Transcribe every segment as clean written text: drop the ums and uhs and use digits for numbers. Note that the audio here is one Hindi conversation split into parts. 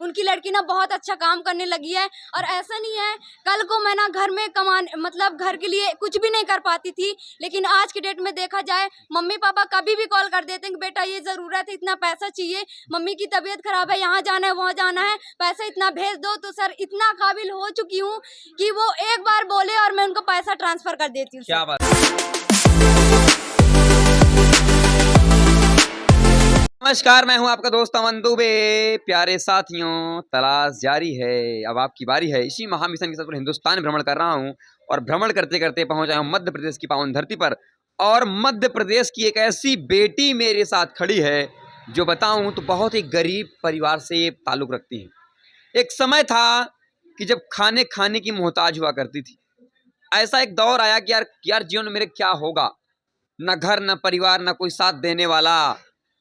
उनकी लड़की ना बहुत अच्छा काम करने लगी है। और ऐसा नहीं है, कल को मैं ना घर में कमाने मतलब घर के लिए कुछ भी नहीं कर पाती थी, लेकिन आज के डेट में देखा जाए मम्मी पापा कभी भी कॉल कर देते हैं कि बेटा ये ज़रूरत है, इतना पैसा चाहिए, मम्मी की तबीयत खराब है, यहाँ जाना है वहाँ जाना है, पैसा इतना भेज दो। तो सर इतना काबिल हो चुकी हूँ कि वो एक बार बोले और मैं उनको पैसा ट्रांसफर कर देती हूँ। क्या बात। नमस्कार, मैं हूं आपका दोस्त अमन दुबे। प्यारे साथियों, तलाश जारी है, अब आपकी बारी है। इसी महामिशन के साथ पूरे हिंदुस्तान भ्रमण कर रहा हूं और भ्रमण करते करते पहुंचा हूं मध्य प्रदेश की पावन धरती पर। और मध्य प्रदेश की एक ऐसी बेटी मेरे साथ खड़ी है जो बताऊं तो बहुत ही गरीब परिवार से ताल्लुक रखती है। एक समय था कि जब खाने की मोहताज हुआ करती थी। ऐसा एक दौर आया कि यार जीवन में मेरे क्या होगा, न घर न परिवार न कोई साथ देने वाला।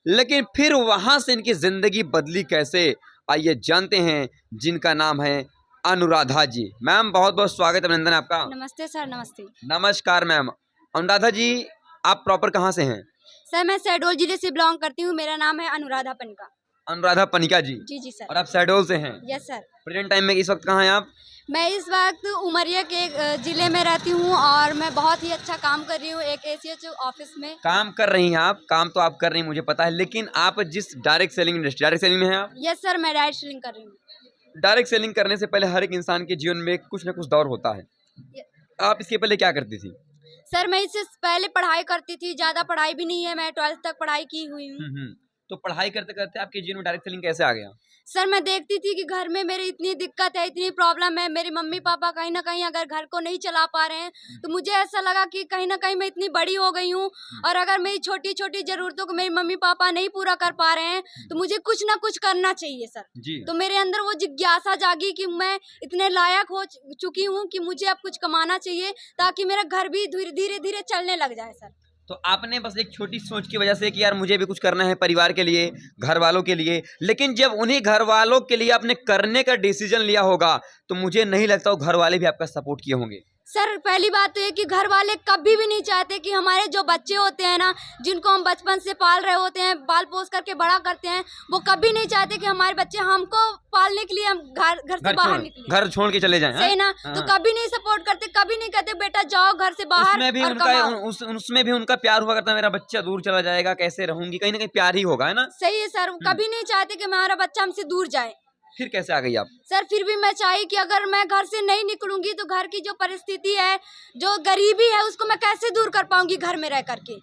लेकिन फिर वहां से इनकी जिंदगी बदली कैसे, आइए जानते हैं, जिनका नाम है अनुराधा जी। मैम बहुत बहुत स्वागत, अभिनंदन है आपका। नमस्ते सर। नमस्ते। नमस्कार मैम। अनुराधा जी, आप प्रॉपर कहाँ से हैं? सर मैं शहडोल जिले से बिलोंग करती हूँ, मेरा नाम है अनुराधा पनिका। अनुराधा पनिका जी। जी जी सर। और आप शहडोल से हैं? Yes sir. प्रेजेंट टाइम में इस वक्त कहाँ हैं आप? मैं इस वक्त उमरिया के ज़िले में रहती हूँ और मैं बहुत ही अच्छा काम कर रही हूँ एक ACH ऑफिस में। काम कर रही हैं आप? काम तो आप कर रही हैं, मुझे पता है, लेकिन आप जिस direct selling industry, direct selling में हैं आप? यस सर, मैं डायरेक्ट सेलिंग कर रही हूँ। डायरेक्ट सेलिंग करने से पहले हर एक इंसान के जीवन में कुछ ना कुछ दौर होता है। आप इसके पहले क्या करती थी? सर मैं इससे पहले पढ़ाई करती थी, ज़्यादा पढ़ाई भी नहीं है, मैं 12th तक पढ़ाई की हुई हूँ। तो पढ़ाई करते करते आपके जीवन में डायरेक्ट सेलिंग कैसे आ गया? सर मैं देखती थी कि घर में मेरी इतनी दिक्कत है, इतनी प्रॉब्लम है, मेरे मम्मी पापा कहीं ना कहीं अगर घर को नहीं चला पा रहे हैं, तो मुझे ऐसा लगा कि कहीं ना कहीं मैं इतनी बड़ी हो गई हूँ और अगर मेरी छोटी छोटी ज़रूरतों को मेरे मम्मी पापा नहीं पूरा कर पा रहे हैं, तो मुझे कुछ ना कुछ करना चाहिए सर जी। तो मेरे अंदर वो जिज्ञासा जागी कि मैं इतने लायक हो चुकी हूँ कि मुझे अब कुछ कमाना चाहिए ताकि मेरा घर भी धीरे धीरे चलने लग जाए सर। तो आपने बस एक छोटी सोच की वजह से कि यार मुझे भी कुछ करना है परिवार के लिए, घर वालों के लिए, लेकिन जब उन्हीं घर वालों के लिए आपने करने का डिसीजन लिया होगा तो मुझे नहीं लगता वो घर वाले भी आपका सपोर्ट किए होंगे। सर पहली बात तो ये कि घर वाले कभी भी नहीं चाहते कि हमारे जो बच्चे होते हैं ना, जिनको हम बचपन से पाल रहे होते हैं, पाल पोस करके बड़ा करते हैं, वो कभी नहीं चाहते कि हमारे बच्चे हमको पालने के लिए हम घर से बाहर निकले, घर छोड़ के चले जाएं। सही ना? तो कभी नहीं सपोर्ट करते, कभी नहीं कहते बेटा जाओ घर से बाहर। उसमें भी उनका प्यार हुआ करता है, मेरा बच्चा दूर चला जाएगा कैसे रहूंगी, कहीं ना कहीं प्यार ही होगा, है ना? सही है सर, कभी नहीं चाहते कि हमारा बच्चा हमसे दूर जाए। फिर कैसे आ गई आप? सर फिर भी मैं चाहिए कि अगर मैं घर से नहीं निकलूंगी तो घर की जो परिस्थिति है, जो गरीबी है, उसको मैं कैसे दूर कर पाऊंगी घर में रह करके।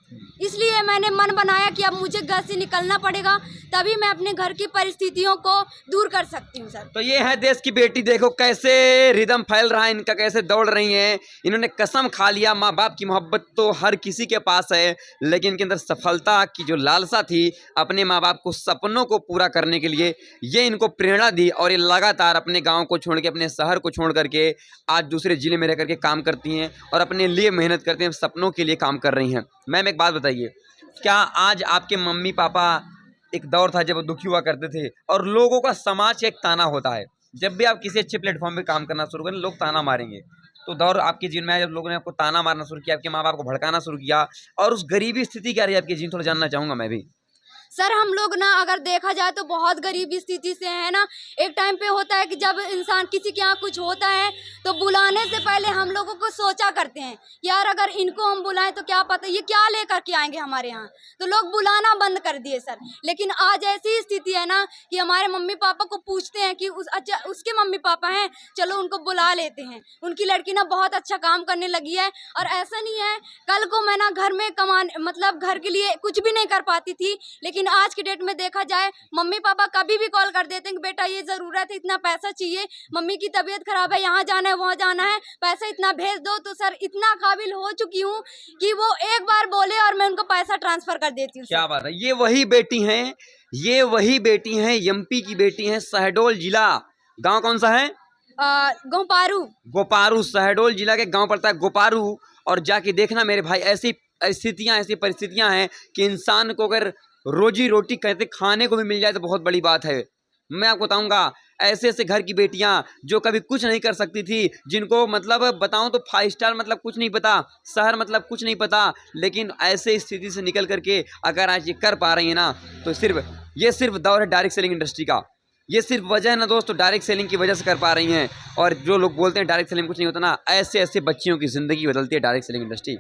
इसलिए मैंने मन बनाया कि अब मुझे घर से निकलना पड़ेगा, तभी मैं अपने घर की परिस्थितियों को दूर कर सकती हूँ सर। तो ये है देश की बेटी, देखो कैसे रिदम फैल रहा है इनका, कैसे दौड़ रही हैं। इन्होंने कसम खा लिया, माँ बाप की मोहब्बत तो हर किसी के पास है, लेकिन इनके अंदर सफलता की जो लालसा थी अपने माँ बाप को सपनों को पूरा करने के लिए, ये इनको प्रेरणा दी और ये लगातार अपने गांव को छोड़ के, अपने शहर को छोड़ करके आज दूसरे जिले में रह करके काम करती हैं और अपने लिए मेहनत करती हैं, सपनों के लिए काम कर रही हैं। मैम एक बात बताइए, क्या आज आपके मम्मी पापा, एक दौर था जब दुखी हुआ करते थे और लोगों का समाज एक ताना होता है, जब भी आप किसी अच्छे प्लेटफॉर्म पे काम करना शुरू करें लोग ताना मारेंगे, तो दौर आपके जीवन में आया जब लोगों ने आपको ताना मारना शुरू किया, आपके माँ बाप को भड़काना शुरू किया, और उस गरीबी स्थिति क्या रही आपके जीवन, थोड़ा जानना चाहूँगा मैं भी। सर हम लोग ना अगर देखा जाए तो बहुत गरीबी स्थिति से है ना। एक टाइम पे होता है कि जब इंसान किसी के यहाँ कुछ होता है तो बुलाने से पहले हम लोगों को सोचा करते हैं यार अगर इनको हम बुलाएं तो क्या पता ये क्या लेकर के आएंगे हमारे यहाँ, तो लोग बुलाना बंद कर दिए सर। लेकिन आज ऐसी स्थिति है ना कि हमारे मम्मी पापा को पूछते हैं कि अच्छा उसके मम्मी पापा हैं, चलो उनको बुला लेते हैं, उनकी लड़की ना बहुत अच्छा काम करने लगी है। और ऐसा नहीं है, कल को मैं ना घर में कमाने मतलब घर के लिए कुछ भी नहीं कर पाती थी, लेकिन आज की डेट में देखा जाए मम्मी पापा कभी भी कॉल कर देते हैं कि बेटा ये ज़रूरत है, इतना पैसा चाहिए, मम्मी की तबीयत खराब है, यहाँ जाना है वहाँ जाना है, पैसा इतना भेज दो। तो सर इतना काबिल हो चुकी हूँ कि वो एक बार बोले और मैं उनको पैसा ट्रांसफर कर देती हूँ। क्या बात है, ये वही बेटी हैं, ये वही बेटी हैं, एमपी की बेटी हैं, शहडोल जिला, गांव कौन सा है? गोपारू। गोपारू, शहडोल जिला के गांव पड़ता है गोपारू। और जाके देखना मेरे भाई, ऐसी स्थितियां, ऐसी परिस्थितियां हैं कि इंसान को अगर रोजी रोटी कहते खाने को भी मिल जाए तो बहुत बड़ी बात है। मैं आपको बताऊंगा ऐसे ऐसे घर की बेटियां जो कभी कुछ नहीं कर सकती थी, जिनको मतलब बताऊं तो 5 स्टार मतलब कुछ नहीं पता, शहर मतलब कुछ नहीं पता, लेकिन ऐसे स्थिति से निकल करके अगर आज ये कर पा रही है ना, तो सिर्फ दौर है डायरेक्ट सेलिंग इंडस्ट्री का। ये सिर्फ वजह है ना दोस्तों, डायरेक्ट सेलिंग की वजह से कर पा रही हैं। और जो लोग बोलते हैं डायरेक्ट सेलिंग कुछ नहीं होता ना, ऐसे ऐसे बच्चियों की ज़िंदगी बदलती है डायरेक्ट सेलिंग इंडस्ट्री।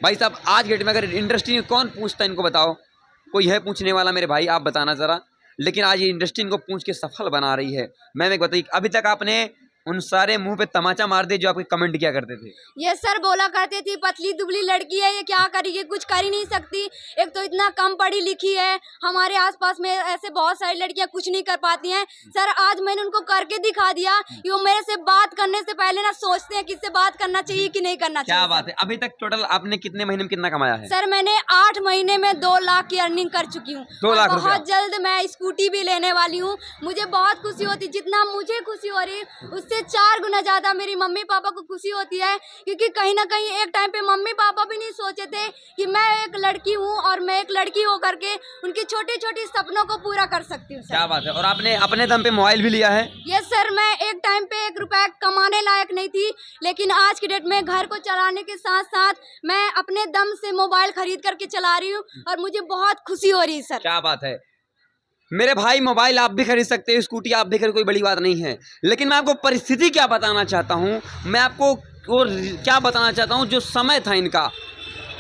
भाई साहब आज के डेट में अगर इंडस्ट्री में कौन पूछता है इनको, बताओ कोई है पूछने वाला मेरे भाई, आप बताना ज़रा। लेकिन आज ये इंडस्ट्री इनको पूछ के सफल बना रही है। मैम एक बताइए, अभी तक आपने उन सारे मुंह पे तमाचा मार दिए जो आपके कमेंट किया करते थे? ये सर बोला करते थी पतली दुबली लड़की है, ये क्या करेगी, कुछ कर ही नहीं सकती, एक तो इतना कम पढ़ी लिखी है। हमारे आसपास में ऐसे बहुत सारी लड़कियां कुछ नहीं कर पाती हैं। सर आज मैंने उनको करके दिखा दिया कि वो मेरे से बात करने से पहले ना सोचते हैं किससे बात करना चाहिए कि नहीं करना चाहिए। क्या बात है। अभी तक टोटल आपने कितने महीने में कितना कमाया है? सर मैंने 8 महीने में 2 लाख की अर्निंग कर चुकी हूँ। 2 लाख रुपया? बहुत जल्द मैं स्कूटी भी लेने वाली हूँ। मुझे बहुत खुशी होती, जितना मुझे खुशी हो रही उससे 4 गुना ज्यादा मेरी मम्मी पापा को खुशी होती है, क्योंकि कहीं ना कहीं एक टाइम पे मम्मी पापा भी नहीं सोचे थे कि मैं एक लड़की हूँ और मैं एक लड़की हो करके उनकी छोटी छोटी सपनों को पूरा कर सकती हूँ। क्या बात है। और आपने अपने दम पे मोबाइल भी लिया है? यस सर, मैं एक टाइम पे 1 रुपया कमाने लायक नहीं थी, लेकिन आज की डेट में घर को चलाने के साथ साथ मैं अपने दम से मोबाइल खरीद करके चला रही हूँ और मुझे बहुत खुशी हो रही है सर। क्या बात है मेरे भाई, मोबाइल आप भी खरीद सकते हैं, स्कूटी आप भी खरीद, कोई बड़ी बात नहीं है। लेकिन मैं आपको परिस्थिति क्या बताना चाहता हूँ, मैं आपको वो क्या बताना चाहता हूँ, जो समय था इनका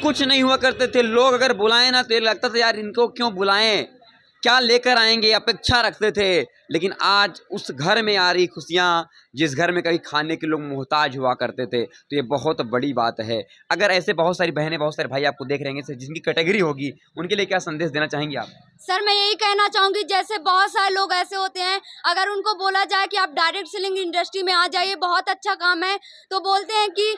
कुछ नहीं हुआ करते थे। लोग अगर बुलाएं ना तो ये लगता था यार इनको क्यों बुलाएं, क्या लेकर आएंगे, अपेक्षा रखते थे। लेकिन आज उस घर में आ रही खुशियाँ, जिस घर में कभी खाने के लोग मोहताज हुआ करते थे, तो ये बहुत बड़ी बात है। अगर ऐसे बहुत सारी बहनें, बहुत सारे भाई आपको देख रहे हैं जिनकी कैटेगरी होगी, उनके लिए क्या संदेश देना चाहेंगे आप? सर मैं यही कहना चाहूँगी, जैसे बहुत सारे लोग ऐसे होते हैं, अगर उनको बोला जाए कि आप डायरेक्ट सेलिंग इंडस्ट्री में आ जाइए, बहुत अच्छा काम है, तो बोलते हैं कि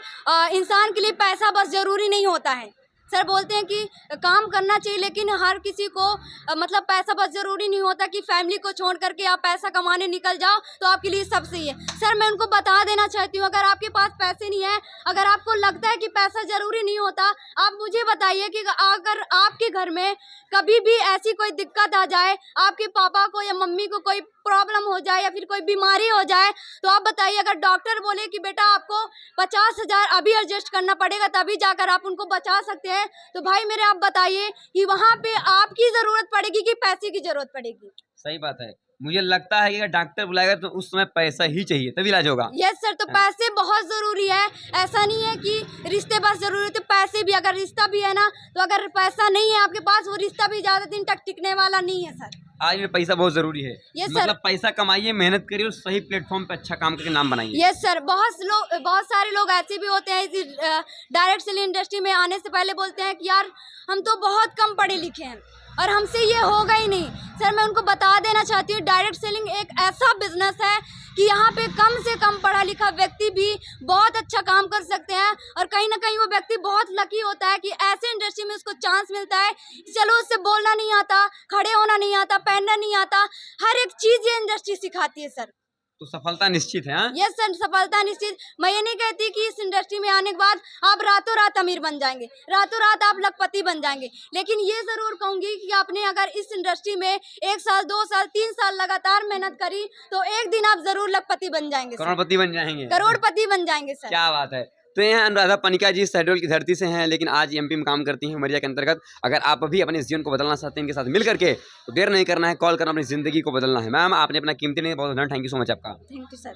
इंसान के लिए पैसा बस ज़रूरी नहीं होता है। सर बोलते हैं कि काम करना चाहिए, लेकिन हर किसी को मतलब पैसा बस ज़रूरी नहीं होता कि फैमिली को छोड़ करके आप पैसा कमाने निकल जाओ तो आपके लिए सब सही है। सर मैं उनको बता देना चाहती हूँ, अगर आपके पास पैसे नहीं है, अगर आपको लगता है कि पैसा ज़रूरी नहीं होता, आप मुझे बताइए कि अगर आपके घर में कभी भी ऐसी कोई दिक्कत आ जाए, आपके पापा को या मम्मी को कोई प्रॉब्लम हो जाए या फिर कोई बीमारी हो जाए, तो आप बताइए, अगर डॉक्टर बोले कि बेटा आपको 50,000 अभी एडजस्ट करना पड़ेगा तभी जाकर आप उनको बचा सकते हैं, तो भाई मेरे आप बताइए कि वहाँ पे आपकी ज़रूरत पड़ेगी कि पैसे की ज़रूरत पड़ेगी? सही बात है। मुझे लगता है कि अगर डॉक्टर बुलाएगा तो उस समय पैसा ही चाहिए, तभी इलाज होगा। यस सर, तो पैसे बहुत ज़रूरी है। ऐसा नहीं है कि रिश्ते बस ज़रूरी होते, पैसे भी, अगर रिश्ता भी है ना, तो अगर पैसा नहीं है आपके पास, वो रिश्ता भी ज़्यादा दिन तक टिकने वाला नहीं है सर। आज में पैसा बहुत जरूरी है। Yes sir. मतलब पैसा कमाइए, मेहनत करिए और सही प्लेटफॉर्म पे अच्छा काम करके नाम बनाइए। यस सर, बहुत सारे लोग ऐसे भी होते हैं इस डायरेक्ट सेलिंग इंडस्ट्री में आने से पहले बोलते हैं कि यार हम तो बहुत कम पढ़े लिखे हैं और हमसे ये होगा ही नहीं। सर मैं उनको बता देना चाहती हूँ, डायरेक्ट सेलिंग एक ऐसा बिजनेस है कि यहाँ पे कम से कम पढ़ा लिखा व्यक्ति भी बहुत अच्छा काम कर सकते हैं, और कहीं ना कहीं वो व्यक्ति बहुत लकी होता है कि ऐसे इंडस्ट्री में उसको चांस मिलता है। चलो उससे बोलना नहीं आता, खड़े होना नहीं आता, पहनना नहीं आता, हर एक चीज़ ये इंडस्ट्री सिखाती है सर। तो सफलता निश्चित है। हाँ? यस सर, सफलता निश्चित। मैं ये नहीं कहती कि इस इंडस्ट्री में आने के बाद आप रातों रात अमीर बन जाएंगे, रातों रात आप लखपति बन जाएंगे, लेकिन ये ज़रूर कहूँगी कि आपने अगर इस इंडस्ट्री में 1 साल 2 साल 3 साल लगातार मेहनत करी तो एक दिन आप ज़रूर लखपति बन जाएंगे, करोड़पति बन जाएंगे। करोड़पति बन जाएंगे सर। क्या बात है। तो यहाँ अनुराधा पनिका जी शहडोल की धरती से हैं, लेकिन आज एमपी में काम करती हैं उमरिया के अंतर्गत। अगर आप भी अपने जीवन को बदलना चाहते हैं इनके साथ मिल करके, तो देर नहीं करना है, कॉल करना, अपनी ज़िंदगी को बदलना है। मैम आपने अपना कीमती नहीं, बहुत धन्यवाद, थैंक यू सो मच आपका। Thank you sir.